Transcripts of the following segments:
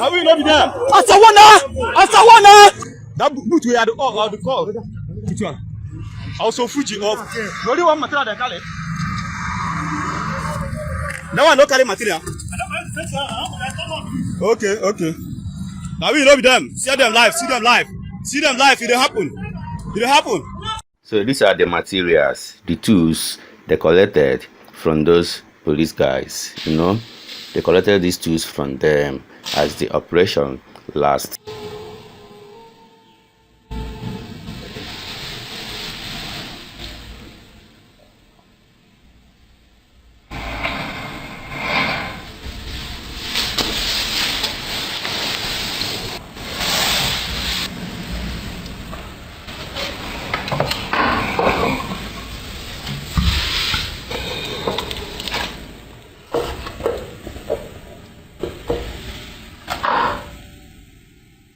I will not be there. Asawana. That boot we had the call. Which one? Also Fuji off. Only one material they call it. That one no carry material. Okay. Now we love them. See them live. It happen. So these are the materials, the tools they collected from those police guys. You know, they collected these tools from them as the operation last.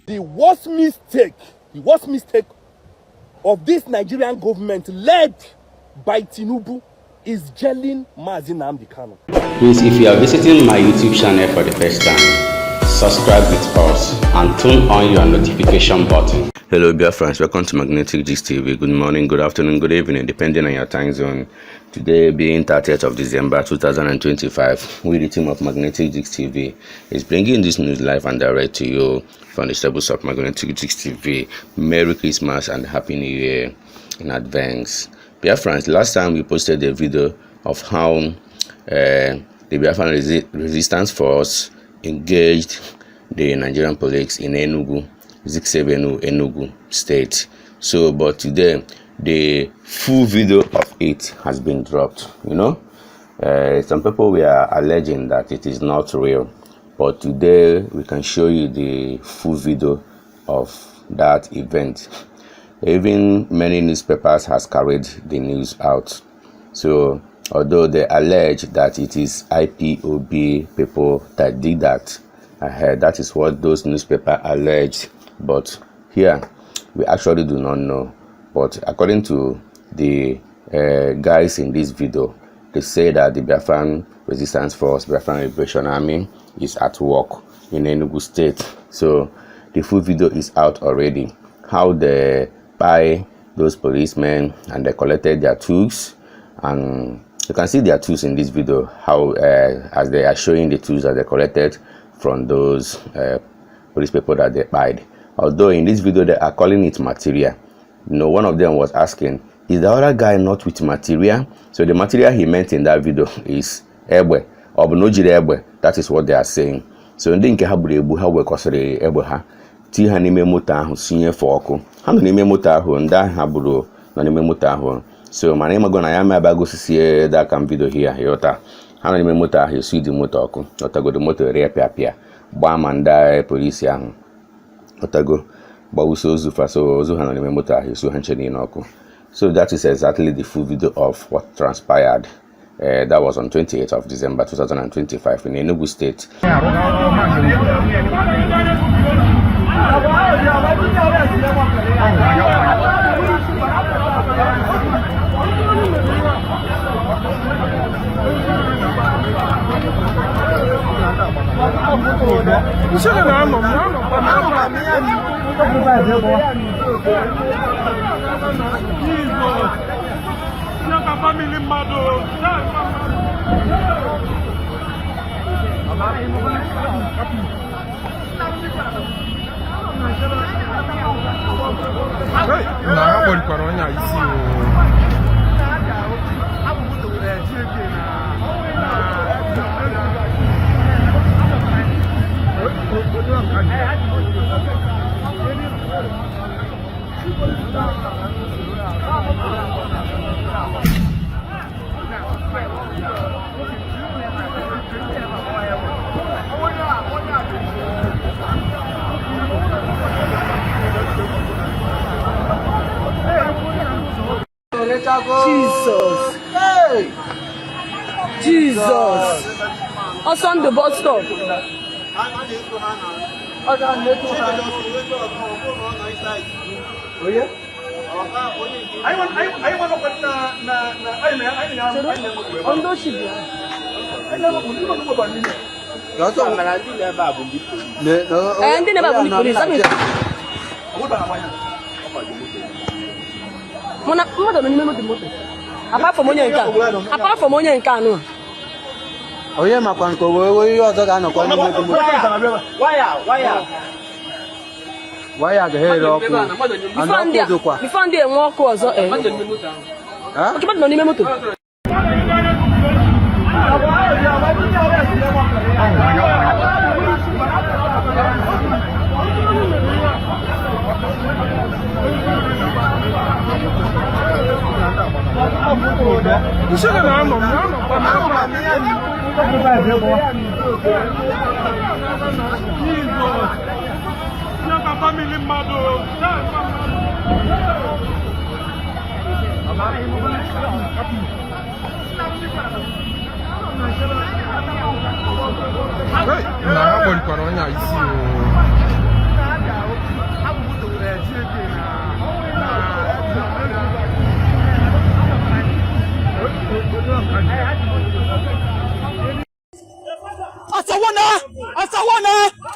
The worst mistake of this Nigerian government led by Tinubu is jailing Mazi Nnamdi Kanu. Please, if you are visiting my YouTube channel for the first time, subscribe with us and turn on your notification button. Hello Biafrans, welcome to Magnetic Gist TV. Good morning, good afternoon, good evening, depending on your time zone. Today being 30th of December 2025, we the team of Magnetic Gist TV is bringing this news live and direct to you from the stables of Magnetic Gist TV. Merry Christmas and Happy New Year in advance. Biafrans, last time we posted a video of how the Biafran resistance force engaged the Nigerian police in Enugu, Enugu state. So, but today the full video of it has been dropped. You know, some people were alleging that it is not real, but today we can show you the full video of that event. Even many newspapers has carried the news out. So although they allege that it is IPOB people that did that, that is what those newspapers alleged, but here we actually do not know. But according to the guys in this video, they say that the Biafran Resistance Force, Biafran Liberation Army, is at work in Enugu state. So the full video is out already. How they buy those policemen and they collected their tools, and you can see their tools in this video. How as they are showing the tools that they collected from those police people that they buyed. Although in this video they are calling it material. You know, one of them was asking, is the other guy not with material? So the material he meant in that video is ebwe or nojire ebwe. That is what they are saying. So in the habu ha we kosere ebwe ha ti ha n'ime moto ahụ sinye fọọkụ ha nọ n'ime moto ahụ ndị ha buru nọ n'ime moto ahụ. So mana ịmago na ya ma abago sisi that can video here yota ha nọ n'ime moto ahụ esi di moto ọkụ otago the moto ere pịapịa gba ma ndị polisi ahụ otago gbawuso ozu faso ozu ha nọ n'ime moto ahụ esi ha nche n'ime ọkụ. So that is exactly the full video of what transpired. That was on 28th of December 2025 in Enugu state. Jesus. Hey. Jesus. On the bus stop. Oh yeah? I want Apart from money, oh yeah, my con go we also got no con. Why are the head of? We found the walk was huh?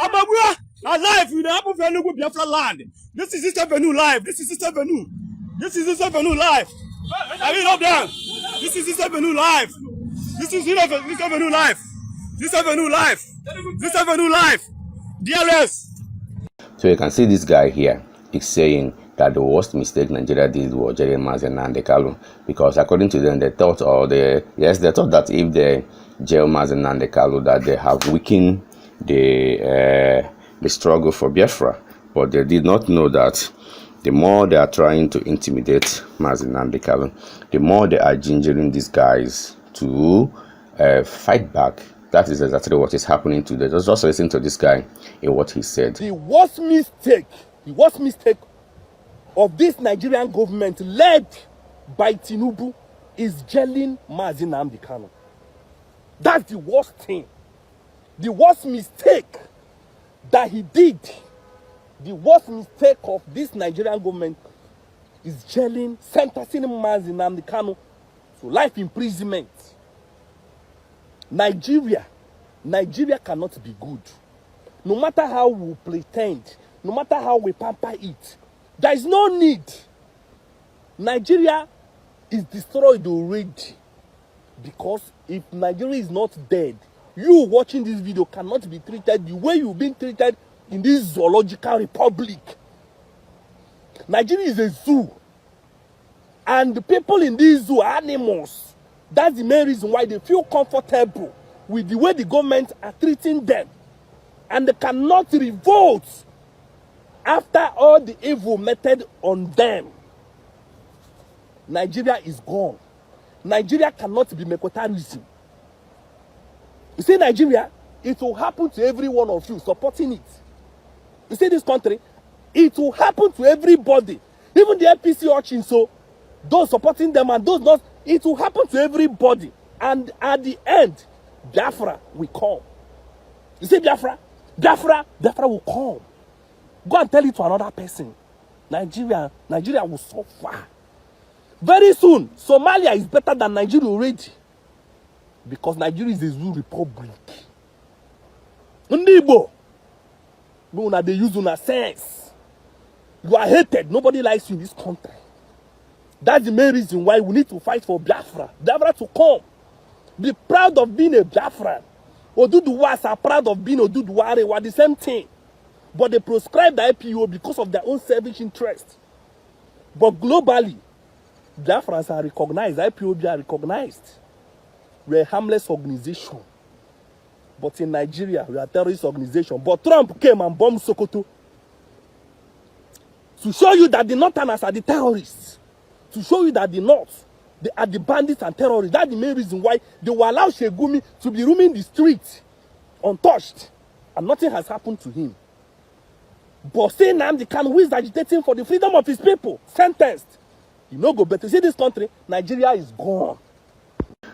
Ababua, alive in the Apple Enugu Biafra land. This is Sister Venu live. This is Sister Venu. This is Sister Venu live. I mean up there. This is Sister Venu live. This is Sister Venu live. Sister Venu live. Sister Venu live. DLS. So you can see this guy here is saying that the worst mistake Nigeria did was Nigerian and Kalu, because according to them they thought that if they jail Mazen and Kalu that they have weakened the struggle for Biafra, but they did not know that the more they are trying to intimidate Mazen and Kalu, the more they are gingering these guys to fight back. That is exactly what is happening today. Just listen to this guy in what he said. The worst mistake of this Nigerian government led by Tinubu is jailing Mazi Nnamdi Kanu. That's the worst thing. The worst mistake that he did, the worst mistake of this Nigerian government is jailing, sentencing Mazi Nnamdi Kanu to life imprisonment. Nigeria cannot be good. No matter how we pretend, no matter how we pamper it, there is no need. Nigeria is destroyed already. Because if Nigeria is not dead, you watching this video cannot be treated the way you've been treated in this zoological republic. Nigeria is a zoo. And the people in this zoo are animals. That's the main reason why they feel comfortable with the way the government are treating them. And they cannot revolt after all the evil meted on them. Nigeria is gone. Nigeria cannot be mecotourism. You see Nigeria, it will happen to every one of you supporting it. You see this country, it will happen to everybody. Even the APC urchins, so those supporting them and those not, it will happen to everybody. And at the end, Biafra will come. You see Biafra? Biafra will come. Go and tell it to another person. Nigeria will suffer. Very soon, Somalia is better than Nigeria already. Because Nigeria is a zoo republic. Ndibo, they use una sense. You are hated. Nobody likes you in this country. That's the main reason why we need to fight for Biafra. Biafra to come. Be proud of being a Biafran. Oduduwas are proud of being Oduduware. We are the same thing. But they proscribe the IPO because of their own selfish interest. But globally, Biafrans are recognized. IPOB are recognized. We're a harmless organization. But in Nigeria, we are a terrorist organization. But Trump came and bombed Sokoto to show you that the Northerners are the terrorists. To show you that the North, they are the bandits and terrorists. That's the main reason why they will allow Shegumi to be roaming the streets untouched. And nothing has happened to him. But saying Nnamdi Kanu, who is agitating for the freedom of his people, sentenced. You know, go better. See this country, Nigeria is gone.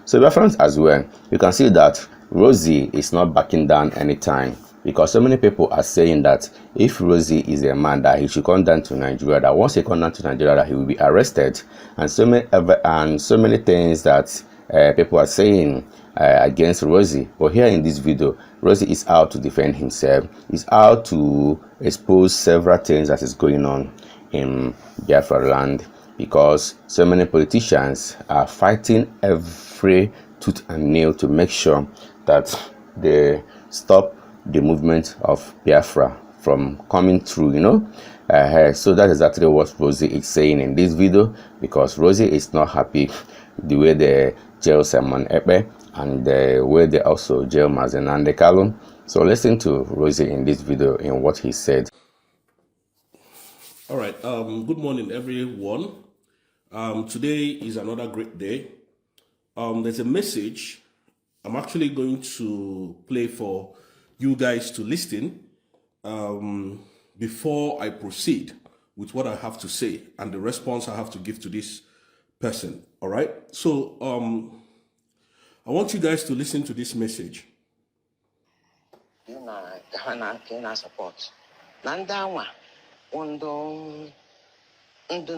So, my friends, as well, you can see that Rosie is not backing down anytime. Because so many people are saying that if Rosie is a man, that he should come down to Nigeria, that once he comes down to Nigeria, that he will be arrested, and so many things that people are saying against Rosie. But here in this video, Rosie is out to defend himself. He's out to expose several things that is going on in Biafra land, because so many politicians are fighting every tooth and nail to make sure that they stop the movement of Biafra from coming through, so that's exactly what Rosie is saying in this video, because Rosie is not happy the way they jail Simon Epe and the way they also jail Mazen and Kalu. So listen to Rosie in this video in what he said. All right. Good morning, everyone. Today is another great day. There's a message I'm actually going to play for you guys to listen before I proceed with what I have to say and the response I have to give to this person. All right. So I want you guys to listen to this message. Support. Ndụ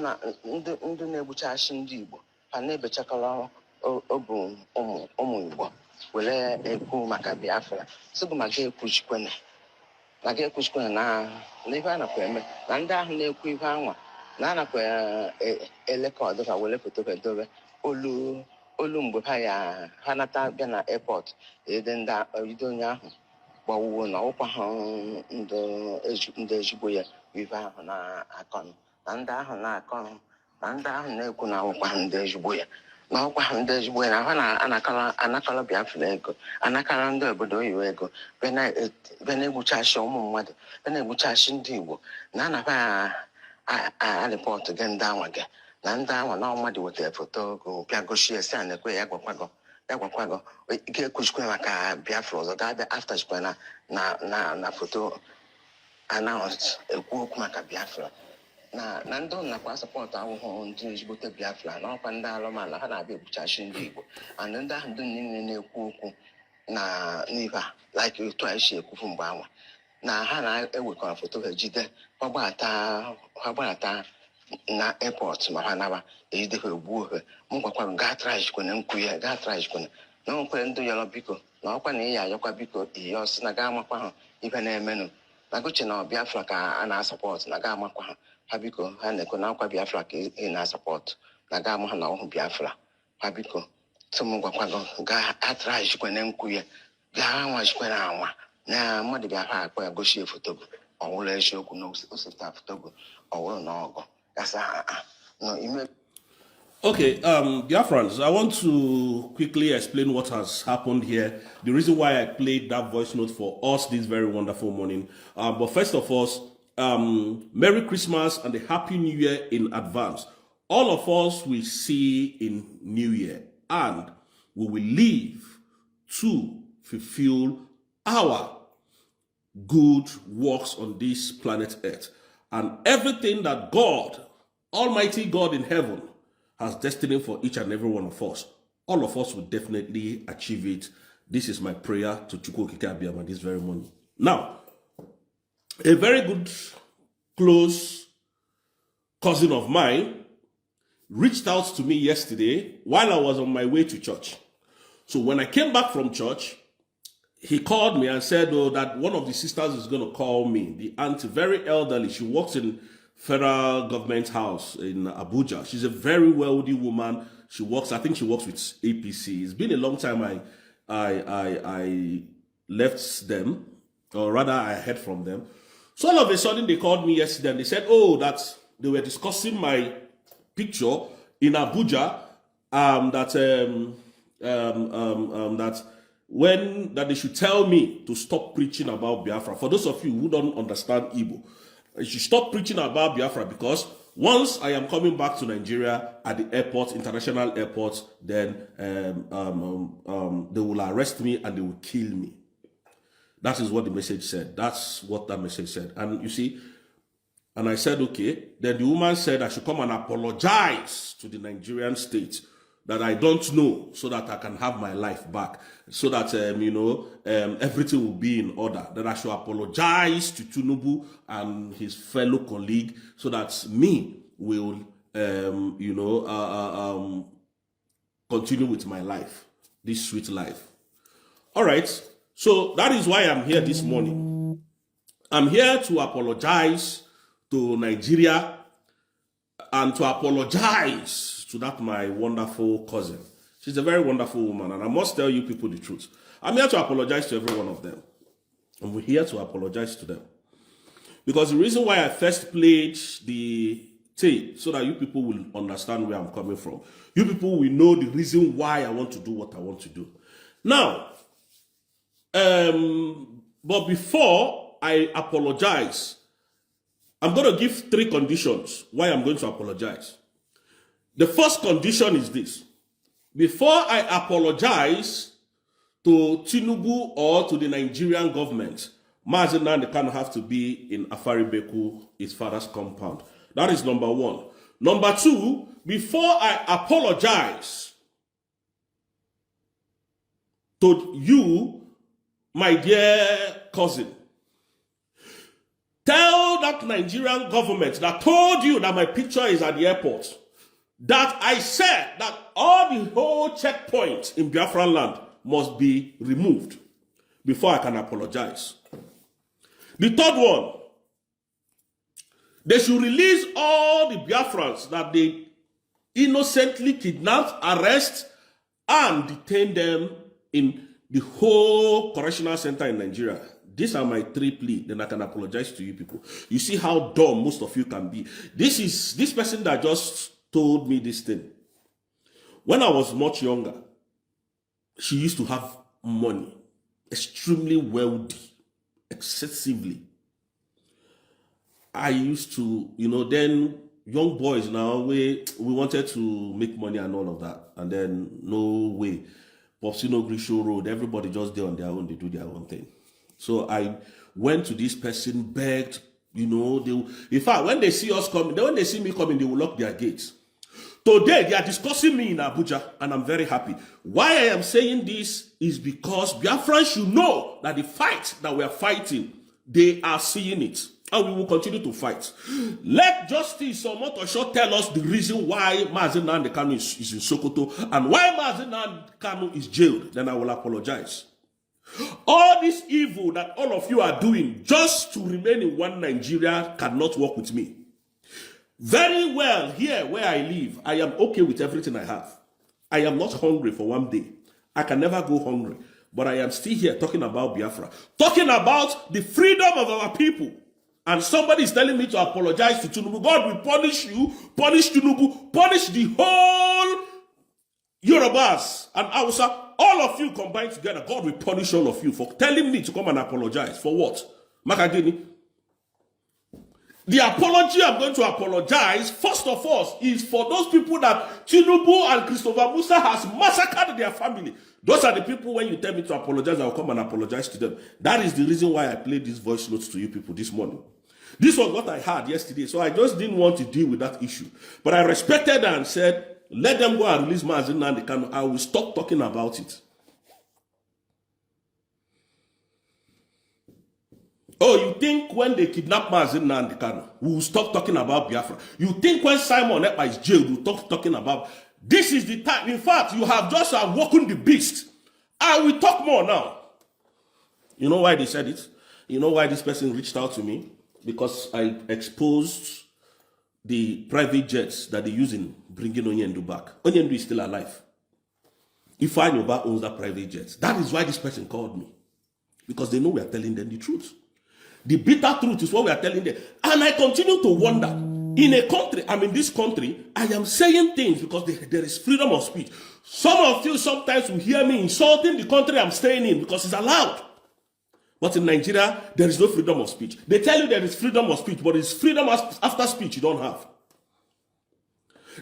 na-egbuchachi ndị Igbo ha na-ebechakọrọ obu ụmụ Igbo were ekwu maka Biafra sịgụ maka ekwuchikwene na n'ife a nakwa eme na ndị ahụ na-ekwu ife anwa na anakwa elekọdụ ka were foto dobe olu mgbe ha nata bịa na airport ede onye ahụ gbawuo na ọkwa ha ndị ezigbo ya ife ahụ na-akọnụ na ndị ahụ na-akọnụ na ndị ahụ na-ekwu na ọkwa ndị ezigbo ya na ọkwa ha ndị ezigbo ya na ha anakọrọ Biafra ego anakọrọ ndị obodo oyibo ego bịa na-egbuchachi ụmụ mmadụ bịa na-egbuchachi ndị Igbo na anafa arịpọtụ gị ndị anwa gị na ndị anwa na mmadụ wetara foto bịa gochie si a na-ekwe ya gwakwago ga-ekwuchikwa maka Biafra ọzọ ga-abịa aftachikwa na foto announce ekwu okwu maka Biafra na ndị nakwa sọpọtụ ahụhụ ndị ezigbote Biafra na ọkwa ndị alụmala ha na-abịa egbuchachi ndị Igbo and ndị ahụ ndị niile na-ekwu okwu na n'ife like otu a esi ekwufu mgbe anwa na ha na-ewekọrọ foto ha jide ha gbadata na airport ma ha naba ejidekwa egbuo ohe m gwakwa gaa trajikwana nkwu gaa trajikwana na nwekwere ndị yọrọ biko na ọkwa na ịya ayọkwa biko ihe ọsị na gaa amakwa ha ife na-emenụ na goche na Biafra ka a na-asọpọtụ na gaa amakwa ha biko ha na-ekwe na akwa Biafra ka ị na-asọpọtụ na gaa ama ha na ọhụ Biafra ha biko tụm gwakwago gaa atrajikwana nkwu ya gaa nwajikwana anwa na mmadụ Biafra akpọ ya gochie fotogo ọwụrụ eziokwu na oseta fotogo ọwụrụ na ọgọ Okay, Biafrans, I want to quickly explain what has happened here. The reason why I played that voice note for us this very wonderful morning. But first of all, Merry Christmas and a Happy New Year in advance. All of us will see in New Year, and we will live to fulfill our good works on this planet Earth. And everything that God, Almighty God in heaven, has destined for each and every one of us, all of us will definitely achieve it. This is my prayer to Chukwu Okike Abiyama this very morning. Now, a very good, close cousin of mine reached out to me yesterday while I was on my way to church. So when I came back from church, he called me and said, that one of the sisters is going to call me. The auntie, very elderly. She works in federal government house in Abuja. She's a very wealthy woman. I think she works with APC. It's been a long time I left them, or rather I heard from them. So all of a sudden they called me yesterday and they said, that they were discussing my picture in Abuja, that they should tell me to stop preaching about Biafra. For those of you who don't understand Igbo, you should stop preaching about Biafra, because once I am coming back to Nigeria at the airport, international airport, then they will arrest me and they will kill me. That is what the message said. That's what that message said. And you see, and I said, okay. Then the woman said I should come and apologize to the Nigerian state that I don't know, so that I can have my life back, so that, everything will be in order. That I should apologize to Tinubu and his fellow colleague, so that me will, continue with my life, this sweet life. All right, so that is why I'm here this morning. I'm here to apologize to Nigeria and to apologize to that my wonderful cousin. She's a very wonderful woman, and I must tell you people the truth. I'm here to apologize to every one of them. And we're here to apologize to them. Because the reason why I first played the tape, so that you people will understand where I'm coming from. You people will know the reason why I want to do what I want to do. Now, but before I apologize, I'm going to give 3 conditions why I'm going to apologize. The first condition is this. Before I apologize to Tinubu or to the Nigerian government, Mazi Nnamdi Kanu have to be in Afaribeku, his father's compound. That is number 1. Number 2, before I apologize to you, my dear cousin, tell that Nigerian government that told you that my picture is at the airport, that I said that all the whole checkpoints in Biafran land must be removed before I can apologize. The third one, they should release all the Biafrans that they innocently kidnapped, arrest, and detain them in the whole correctional center in Nigeria. These are my 3 pleas. Then I can apologize to you people. You see how dumb most of you can be. This person that just told me this thing. When I was much younger, she used to have money, extremely wealthy, excessively. I used to, then young boys now, we wanted to make money and all of that. And then no way. Popsino Grisho Road, everybody just there on their own, they do their own thing. So I went to this person, begged, in fact, when they see us coming, when they see me coming, they will lock their gates. Today, they are discussing me in Abuja, and I'm very happy. Why I am saying this is because Biafrans should know that the fight that we are fighting, they are seeing it. And we will continue to fight. Let Justice Omotosho tell us the reason why Mazi Nnamdi Kanu is in Sokoto and why Mazi Nnamdi Kanu is jailed. Then I will apologize. All this evil that all of you are doing just to remain in one Nigeria cannot work with me. Very well, here where I live, I am okay with everything I have. I am not hungry for one day. I can never go hungry. But I am still here talking about Biafra. Talking about the freedom of our people. And somebody is telling me to apologize to Tinubu. God will punish you, punish Tinubu, punish the whole Yorubas and Hausa. All of you combined together, God will punish all of you for telling me to come and apologize. For what? Makagini. The apology I'm going to apologize, first of all, is for those people that Tinubu and Christopher Musa has massacred their family. Those are the people, when you tell me to apologize, I'll come and apologize to them. That is the reason why I played this voice notes to you people this morning. This was what I had yesterday, so I just didn't want to deal with that issue. But I respected and said, let them go and release Mazi Nnamdi Kanu. I will stop talking about it. Oh, you think when they kidnap Mazi Nnamdi Kanu, we will stop talking about Biafra? You think when Simon Ekpa is jailed, we'll stop talking about... This is the time. In fact, you have just awoken the beast. I will talk more now. You know why they said it? You know why this person reached out to me? Because I exposed the private jets that they use in bringing Onyendu back. Onyendu is still alive. Ifeanyi owns that private jet. That is why this person called me. Because they know we are telling them the truth. The bitter truth is what we are telling them. And I continue to wonder, in a country, I'm in this country, I am saying things because there is freedom of speech. Some of you sometimes will hear me insulting the country I'm staying in because it's allowed. But in Nigeria, there is no freedom of speech. They tell you there is freedom of speech, but it's freedom after speech you don't have.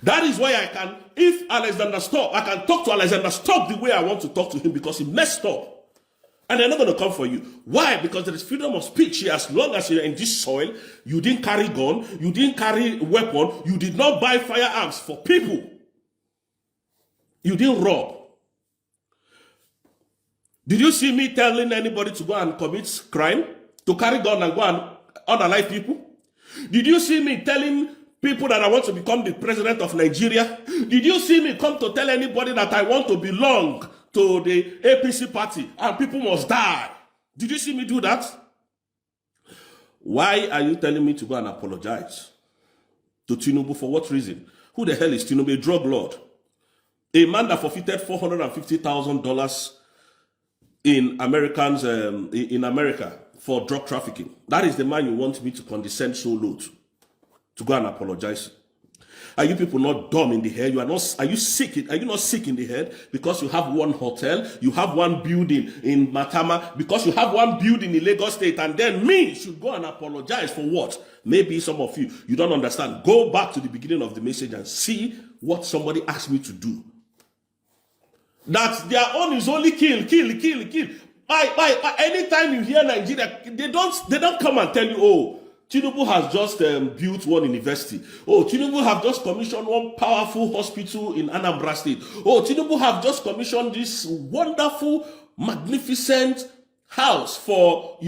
That is why I can, if Alexander Stubb, I can talk to Alexander Stubb the way I want to talk to him because he messed up. And they're not going to come for you. Why? Because there is freedom of speech here. As long as you're in this soil, you didn't carry gun, you didn't carry weapon, you did not buy firearms for people. You didn't rob. Did you see me telling anybody to go and commit crime? To carry gun and go and unalive people? Did you see me telling people that I want to become the president of Nigeria? Did you see me come to tell anybody that I want to belong to the APC party and people must die? Did you see me do that? Why are you telling me to go and apologize to Tinubu? For what reason? Who the hell is Tinubu? A drug lord. A man that forfeited $450,000 in America for drug trafficking. That is the man you want me to condescend so low to go and apologize. Are you people not dumb in the head? You are not. Are you sick? Are you not sick in the head because you have one hotel, you have one building in Matama, because you have one building in Lagos State, and then me should go and apologize for what? Maybe some of you don't understand. Go back to the beginning of the message and see what somebody asked me to do. That their own is only kill. Anytime you hear Nigeria, they don't come and tell you, oh, Tinubu has just built one university. Oh, Tinubu have just commissioned one powerful hospital in Anambra State. Oh, Tinubu have just commissioned this wonderful, magnificent house for,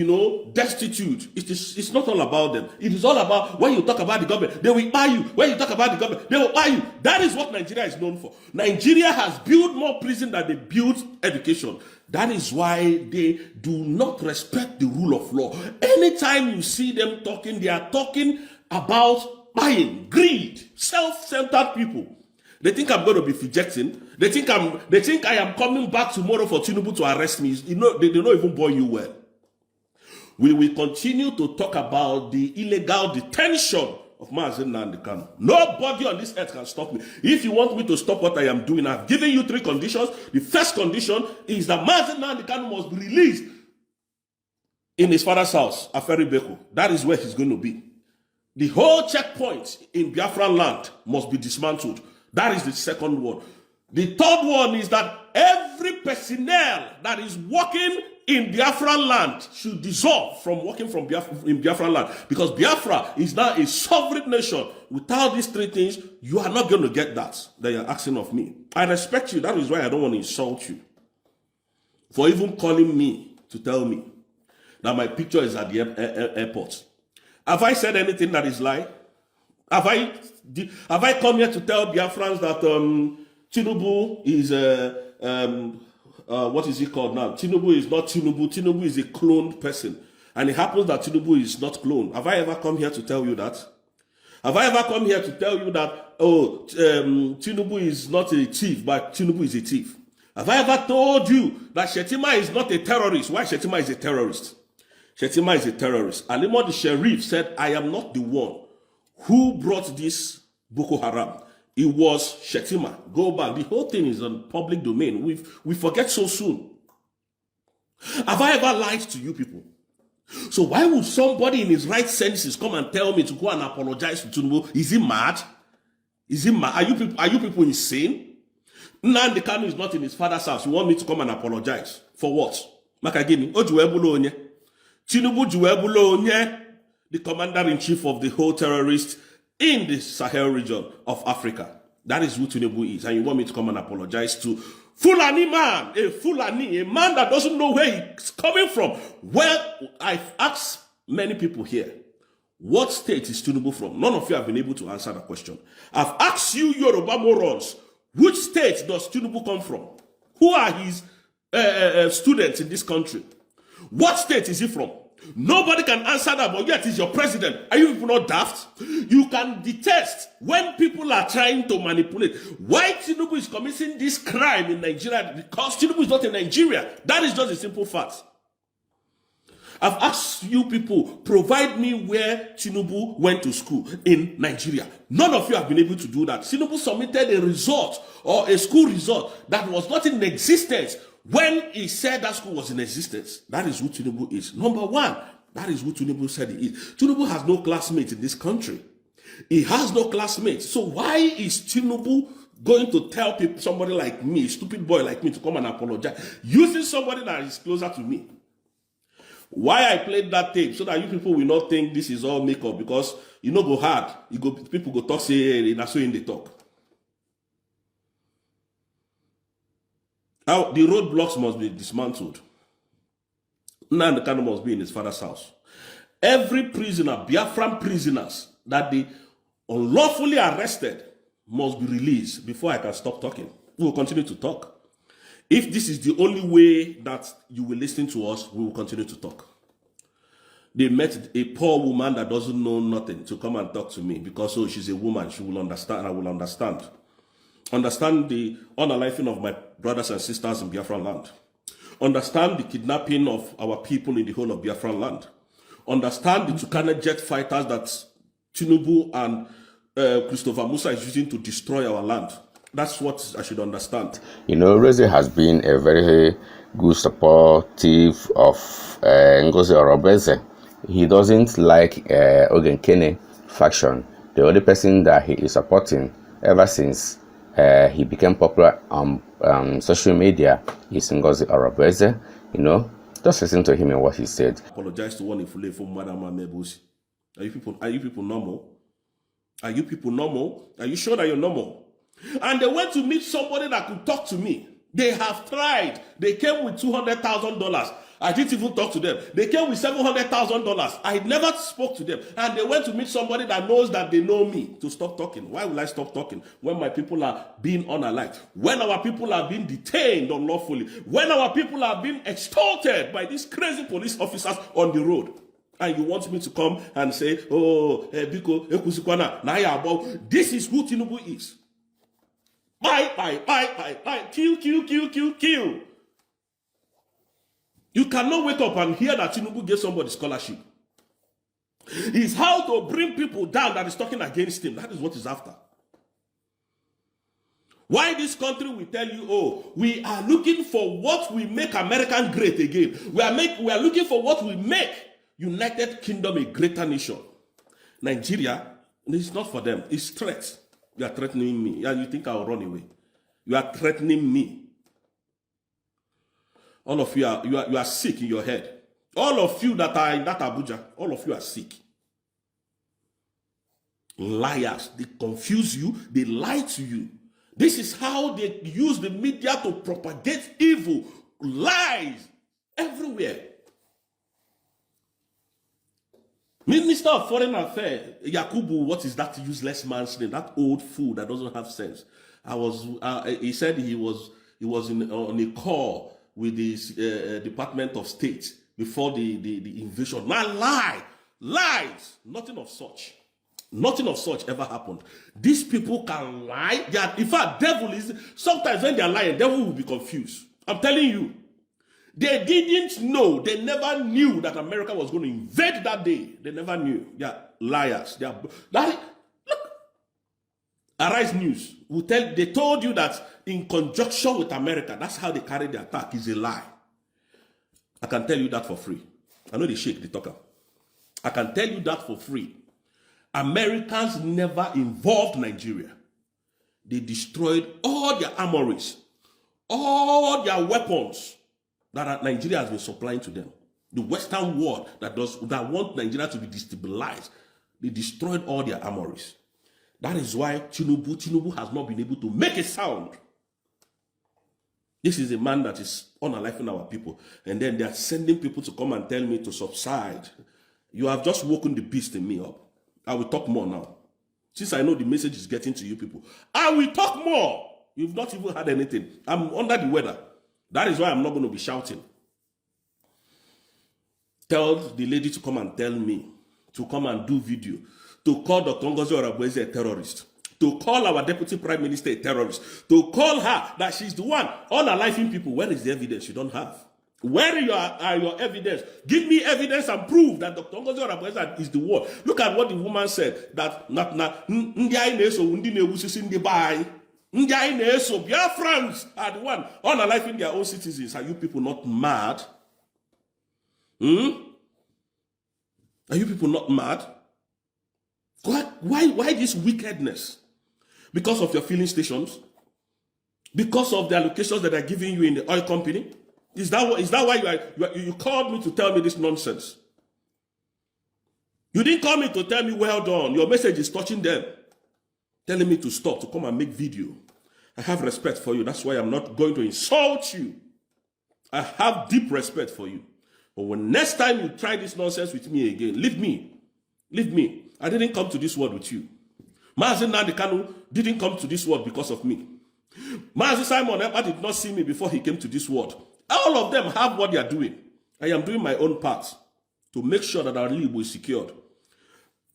destitute. It's not all about them. It is all about when you talk about the government, they will buy you. When you talk about the government, they will buy you. That is what Nigeria is known for. Nigeria has built more prison than they built education. That is why they do not respect the rule of law. Anytime you see them talking, they are talking about buying, greed, self-centered people. They think I'm going to be rejecting. They think I am coming back tomorrow for Tinubu to arrest me. They don't even boil you well. We will continue to talk about the illegal detention of Mazi Nnamdi Kanu. Nobody on this earth can stop me. If you want me to stop what I am doing, I've given you 3 conditions. The first condition is that Mazi Nnamdi Kanu must be released in his father's house, Aferi Beko. That is where he's going to be. The whole checkpoint in Biafran land must be dismantled. That is the second one. The third one is that every personnel that is working in Biafran land should dissolve from working in Biafran land, because Biafra is now a sovereign nation. Without these 3 things, you are not going to get that you're asking of me. I respect you. That is why I don't want to insult you for even calling me to tell me that my picture is at the airport. Have I said anything that is lie? Have I come here to tell Biafrans that Tinubu is what is he called now? Tinubu is not Tinubu. Tinubu is a cloned person. And it happens that Tinubu is not cloned. Have I ever come here to tell you that? Have I ever come here to tell you that, Tinubu is not a thief, but Tinubu is a thief? Have I ever told you that Shetima is not a terrorist? Why Shetima is a terrorist? Shetima is a terrorist. Alimo the Sheriff said, I am not the one who brought this Boko Haram. It was Shetima. Go back. The whole thing is on public domain. We forget so soon. Have I ever lied to you people? So why would somebody in his right senses come and tell me to go and apologize to Tinubu? Is he mad? Is he mad? Are you people insane? Nnamdi Kanu is not in his father's house. You want me to come and apologize? For what? Makagini. Tinubu Juwebulo Onye, the commander-in-chief of the whole terrorists in the Sahel region of Africa. That is who Tinubu is. And you want me to come and apologize to Fulani man, a man that doesn't know where he's coming from. Well, I've asked many people here, what state is Tinubu from? None of you have been able to answer the question. I've asked you Yoruba morons, which state does Tinubu come from? Who are his students in this country? What state is he from? Nobody can answer that, but yet he's your president. Are you people not daft? You can detest when people are trying to manipulate. Why Tinubu is committing this crime in Nigeria? Because Tinubu is not in Nigeria. That is just a simple fact. I've asked you people, provide me where Tinubu went to school in Nigeria. None of you have been able to do that. Tinubu submitted a result or a school result that was not in existence when he said that school was in existence. That is who Tinubu is. Number one, that is who Tinubu said he is. Tinubu has no classmates in this country. He has no classmates. So why is Tinubu going to tell people, somebody like me, a stupid boy like me, to come and apologize, using somebody that is closer to me? Why I played that tape? So that you people will not think this is all makeup, because you know go hard. People go talk, say, that's so in the talk. Now, the roadblocks must be dismantled. Nnamdi Kanu must be in his father's house. Every prisoner, Biafran prisoners, that the unlawfully arrested must be released before I can stop talking. We will continue to talk. If this is the only way that you will listen to us, we will continue to talk. They met a poor woman that doesn't know nothing to come and talk to me because, oh, she's a woman, she will understand, I will understand. Understand the unaliving of my brothers and sisters in Biafran land. Understand the kidnapping of our people in the whole of Biafran land. Understand the Tukane jet fighters that Tinubu and Christopher Musa is using to destroy our land. That's what I should understand. You know, Reze has been a very good supportive of Ngozi Orobeze. He doesn't like Ogenkene faction. The only person that he is supporting ever since he became popular on social media is Ngozi Orobeze. You know, just listen to him and what he said. Apologize to one ifule for Madam Mebosi. Are you people normal? Are you people normal? Are you sure that you're normal? And they went to meet somebody that could talk to me. They have tried. They came with $200,000. I didn't even talk to them. They came with $700,000. I never spoke to them. And they went to meet somebody that knows that they know me to stop talking. Why will I stop talking when my people are being unalived? When our people are being detained unlawfully? When our people are being extorted by these crazy police officers on the road? And you want me to come and say, oh, Biko, Ekusikwana, Naya, this is who Tinubu is. Bye, kill. You cannot wake up and hear that Tinubu gave somebody scholarship. It's how to bring people down that is talking against him. That is what he's after. Why this country will tell you, oh, we are looking for what will make America great again. We are looking for what will make United Kingdom a greater nation. Nigeria, it's not for them. It's threats. You are threatening me. And you think I'll run away. You are threatening me. All of you are sick in your head. All of you that are in that Abuja, all of you are sick. Liars. They confuse you. They lie to you. This is how they use the media to propagate evil, lies everywhere. Minister of Foreign Affairs, Yakubu, what is that useless man's name? That old fool that doesn't have sense. He said he was on a call with the Department of State before the invasion. Now lies. Nothing of such ever happened. These people can lie. In fact, sometimes when they are lying, devil will be confused. I'm telling you. They didn't know. They never knew that America was going to invade that day. They never knew. They are liars. Look. Arise News will tell. They told you that in conjunction with America, that's how they carried the attack. Is a lie. I can tell you that for free. I know they shake the talker. I can tell you that for free. Americans never involved Nigeria. They destroyed all their armories, all their weapons that Nigeria has been supplying to them. The Western world that want Nigeria to be destabilized, they destroyed all their armories. That is why Tinubu has not been able to make a sound. This is a man that is unaliving our people. And then they are sending people to come and tell me to subside. You have just woken the beast in me up. I will talk more now. Since I know the message is getting to you people, I will talk more. You've not even had anything. I'm under the weather. That is why I'm not going to be shouting. Tell the lady to come and tell me, to come and do video, to call Dr. Ngozi Orobeze a terrorist, to call our Deputy Prime Minister a terrorist, to call her that she's the one unaliving people. Where is the evidence? You don't have. Where are your evidence? Give me evidence and prove that Dr. Ngozi Orobeze is the one. Look at what the woman said, that Biafrans are the one unaliving their own citizens. Are you people not mad? Are you people not mad? Why this wickedness? Because of your filling stations? Because of the allocations that are giving you in the oil company? Is that why you called me to tell me this nonsense? You didn't call me to tell me, well done. Your message is touching them. Telling me to stop, to come and make video. I have respect for you. That's why I'm not going to insult you. I have deep respect for you. But when next time you try this nonsense with me again, leave me. Leave me. I didn't come to this world with you. Mazi Nnamdi Kanu didn't come to this world because of me. Mazi Simon Ekpa did not see me before he came to this world. All of them have what they are doing. I am doing my own part to make sure that our Igbo is secured.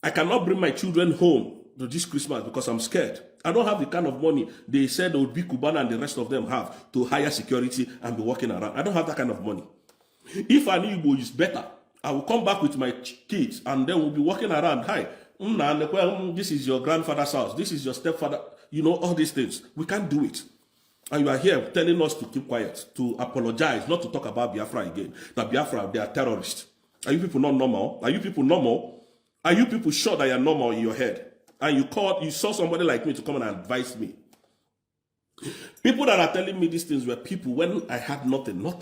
I cannot bring my children home to this Christmas because I'm scared. I don't have the kind of money they said Obi Kubana and the rest of them have to hire security and be walking around. I don't have that kind of money. If an Igbo is better, I will come back with my kids and then we'll be walking around. Hi, this is your grandfather's house. This is your stepfather. You know, all these things. We can't do it. And you are here telling us to keep quiet, to apologize, not to talk about Biafra again. That Biafra, they are terrorists. Are you people not normal? Are you people normal? Are you people sure that you're normal in your head? And you saw somebody like me to come and advise me. People that are telling me these things were people when I had nothing. Well,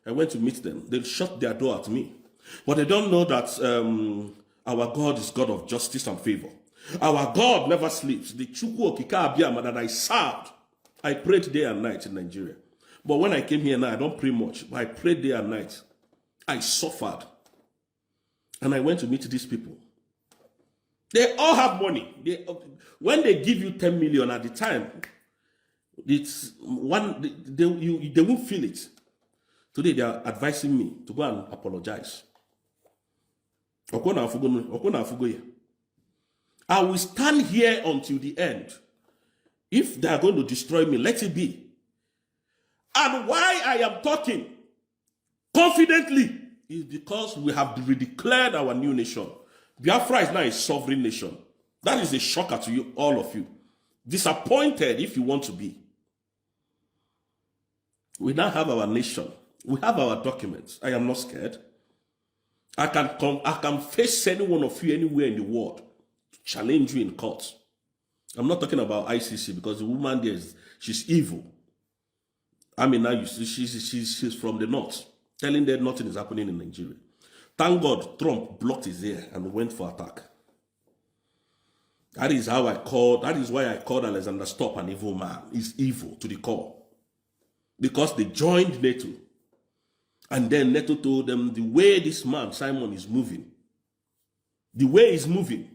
I went to meet them. They shut their door at me. But they don't know that our God is God of justice and favor. Our God never sleeps. The Chukwu Okike Abiyama that I served, I prayed day and night in Nigeria. But when I came here now, I don't pray much. But I prayed day and night. I suffered. And I went to meet these people. They all have money. When they give you 10 million at the time, it's they won't feel it. Today they are advising me to go and apologize. I will stand here until the end. If they are going to destroy me, let it be. And why I am talking confidently is because we have redeclared our new nation. Biafra is now a sovereign nation. That is a shocker to you, all of you. Disappointed if you want to be. We now have our nation. We have our documents. I am not scared. I can face any one of you anywhere in the world to challenge you in court. I'm not talking about ICC because the woman there, she's evil. I mean, now she's from the north, telling them nothing is happening in Nigeria. Thank God Trump blocked his ear and went for attack. That is why I called Alexander Stubb an evil man. He's evil to the core. Because they joined NATO. And then NATO told them the way this man, Simon, is moving, the way he's moving,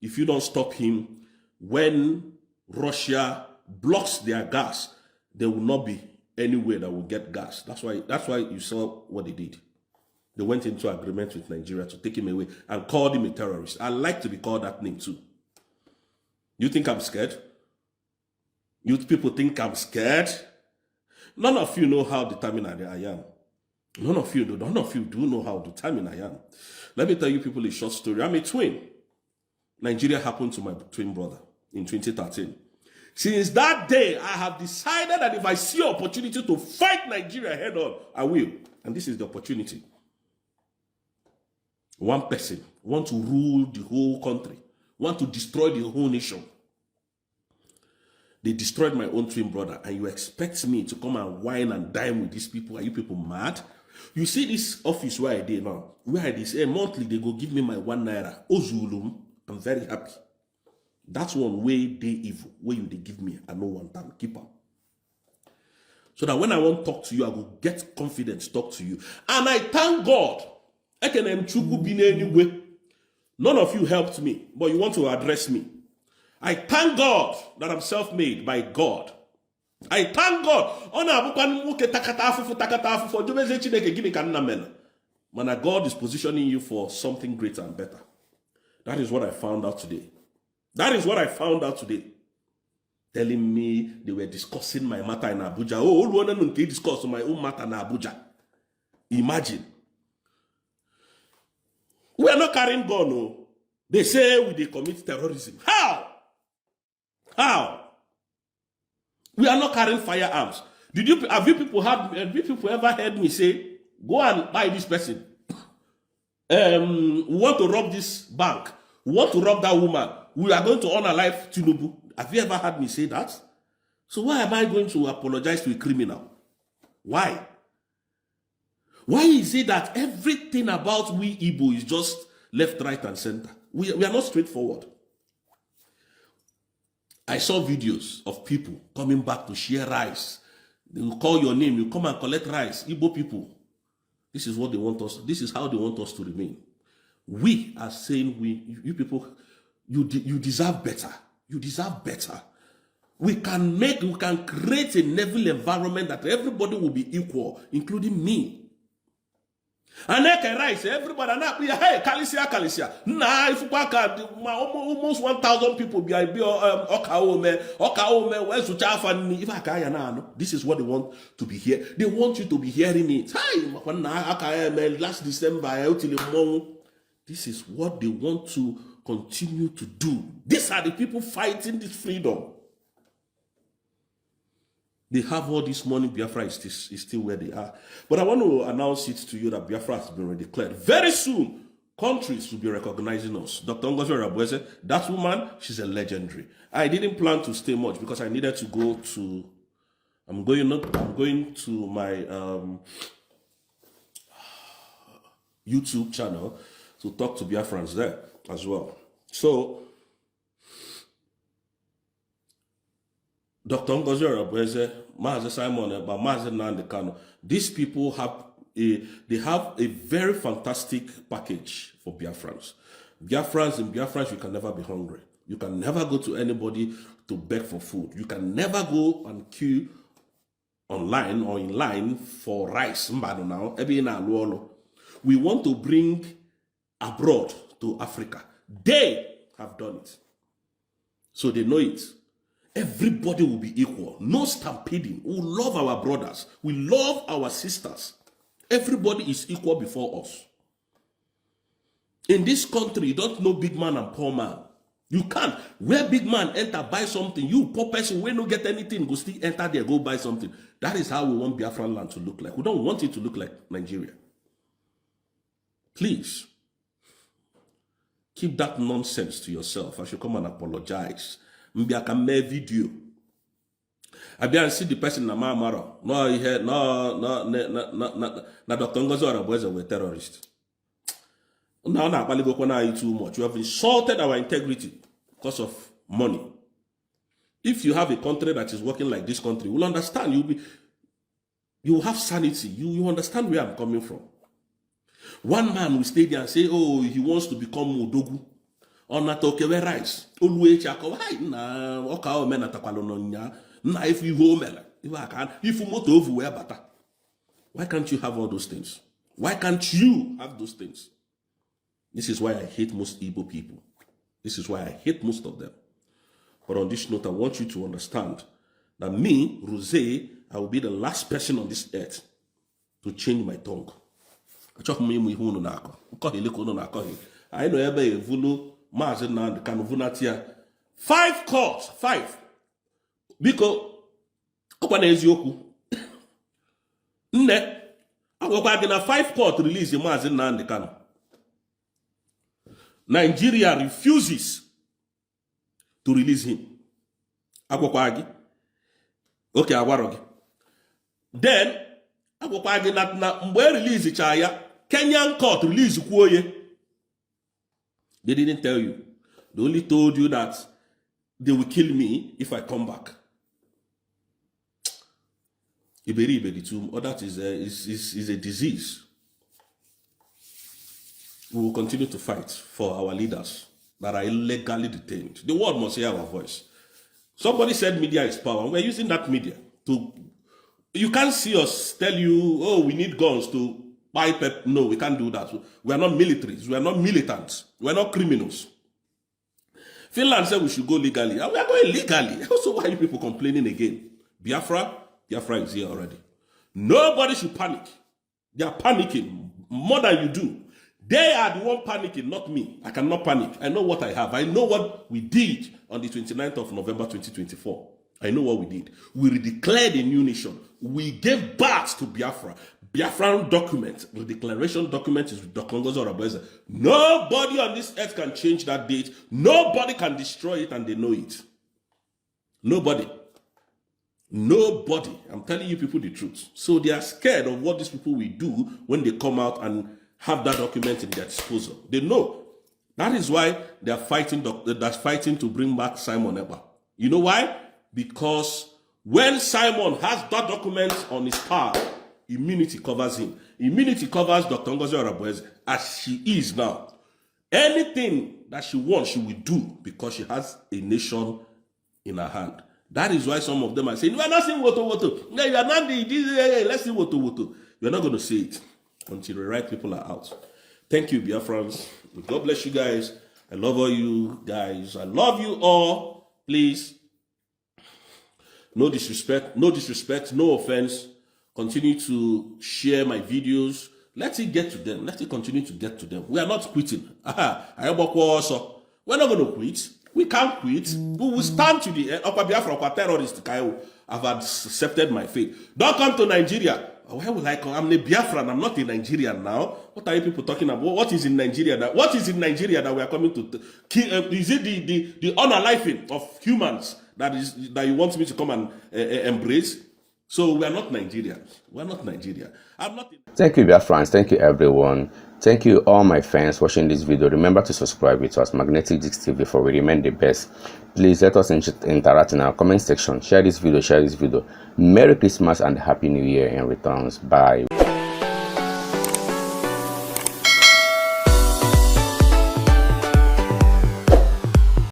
if you don't stop him, when Russia blocks their gas, there will not be anywhere that will get gas. That's why you saw what they did. They went into agreement with Nigeria to take him away and called him a terrorist. I like to be called that name too. You think I'm scared? You people think I'm scared? None of you know how determined I am. None of you do know how determined I am. Let me tell you people a short story. I'm a twin. Nigeria happened to my twin brother in 2013. Since that day, I have decided that if I see an opportunity to fight Nigeria head on, I will. And this is the opportunity. One person want to rule the whole country, want to destroy the whole nation. They destroyed my own twin brother, and you expect me to come and wine and dine with these people? Are you people mad? You see this office where I did now, where I say monthly they go give me my 1 naira. Ozulum, I'm very happy. That's one way they evil, where they give me, I know one time, keep up. So that when I want to talk to you, I will get confidence to talk to you. And I thank God. None of you helped me, but you want to address me. I thank God that I'm self-made by God. I thank God. Man, God is positioning you for something greater and better. That is what I found out today. That is what I found out today. Telling me they were discussing my matter in Abuja. Oh, all one to discuss my own matter in Abuja. Imagine. We are not carrying gun, no. They say they commit terrorism. How? How? We are not carrying firearms. Have you people ever heard me say, go and buy this person? We want to rob this bank. We want to rob that woman. We are going to honor life Tinubu. Have you ever heard me say that? So why am I going to apologize to a criminal? Why? Why is it that everything about we Igbo is just left, right, and center? We are not straightforward. I saw videos of people coming back to share rice. They will call your name, you come and collect rice. Igbo people. This is what they want us. This is how they want us to remain. We are saying, you people, you deserve better. You deserve better. We can create a level environment that everybody will be equal, including me. And I can rise, everybody, hey, Kalisia. Nah, if almost 1,000 people be this is what they want to be here. They want you to be hearing it. Last December, this is what they want to continue to do. These are the people fighting this freedom. They have all this money. Biafra is still where they are. But I want to announce it to you that Biafra has been redeclared. Very soon, countries will be recognizing us. Dr. Ngozi Rabweze, that woman, she's a legendary. I didn't plan to stay much because I needed to go to... I'm going to my YouTube channel to talk to Biafrans there as well. So, Dr. Ngozi Rabweze, Mazi Simon, Mazi Nnamdi Kanu, these people have a very fantastic package for Biafrans. Biafrans, you can never be hungry. You can never go to anybody to beg for food. You can never go and queue online or in line for rice. We want to bring abroad to Africa. They have done it. So they know it. Everybody will be equal. No stampeding. We love our brothers. We love our sisters. Everybody is equal before us. In this country, you don't know big man and poor man. You can't. Where big man enter, buy something, you poor person, when no get anything, go still enter there, go buy something. That is how we want Biafran land to look like. We don't want it to look like Nigeria. Please, keep that nonsense to yourself. I should come and apologize. Maybe I can make video. I be and see the person na Mamara. No, he had no Dr. Ngozi Rabweze were terrorists. Now too much. You have insulted our integrity because of money. If you have a country that is working like this country, you'll understand. You have sanity. You understand where I'm coming from. One man will stay there and say, oh, he wants to become Modogu. On a toke we rice. Always chako. Hi na oka o mena takwalononya. Na if you go mela. If you moto over where bata. Why can't you have all those things? Why can't you have those things? This is why I hate most Igbo people. This is why I hate most of them. But on this note, I want you to understand that me, Rose, I will be the last person on this earth to change my tongue. I know ebe evulu Mazi Nnamdi Kanu vunatia 5 courts, 5. Biko okwa na eziokwu. Nne agwakwa gị na 5 court release Mazi Nnamdi Kanu. Nigeria refuses to release him. Agwakwa gị. Okay, agwaro gị. Then agwakwa gị na mgbe release cha ya Kenyan court release kwuoye. They didn't tell you. They only told you that they will kill me if I come back. Or that is a disease. We will continue to fight for our leaders that are illegally detained. The world must hear our voice. Somebody said media is power. We're using that media to... You can't see us tell you, oh, we need guns to buy pep. No, we can't do that. We are not militaries. We are not militants. We are not criminals. Finland said we should go legally. And we are going legally. So why are you people complaining again? Biafra is here already. Nobody should panic. They are panicking more than you do. They are the one panicking, not me. I cannot panic. I know what I have. I know what we did on the 29th of November 2024. I know what we did. We redeclared a new nation. We gave birth to Biafra. Biafran document, the declaration document is with Dr. Ngozi Rabweze. Nobody on this earth can change that date. Nobody can destroy it, and they know it. Nobody. Nobody. I'm telling you people the truth. So they are scared of what these people will do when they come out and have that document in their disposal. They know. That is why they are fighting to bring back Simon Ekpa. You know why? Because when Simon has that document on his power, immunity covers him. Immunity covers Dr. Ngozi Rabweze as she is now. Anything that she wants, she will do because she has a nation in her hand. That is why some of them are saying, we are not saying woto. No, you are not let's see woto. You are not going to say it until the right people are out. Thank you, Biafrans. God bless you guys. I love all you guys. I love you all. Please, no disrespect, no offense. Continue to share my videos. Let it get to them. Let it continue to get to them. We are not quitting. We're not going to quit. We can't quit. We will stand to the end. Biafra, terrorist, I've accepted my fate. Don't come to Nigeria. Where will I come? I'm a Biafran. I'm not a Nigerian now. What are you people talking about? What is in Nigeria? What is in Nigeria that we are coming to kill? Is it the unaliving of humans that you want me to come and embrace? So we are not Nigerians. We are not Nigeria. I'm not. Thank you, Biafrans. Thank you, everyone. Thank you, all my fans watching this video. Remember to subscribe with us, Magnetic Gist TV, for we remain the best. Please let us interact in our comment section. Share this video. Merry Christmas and Happy New Year in returns. Bye.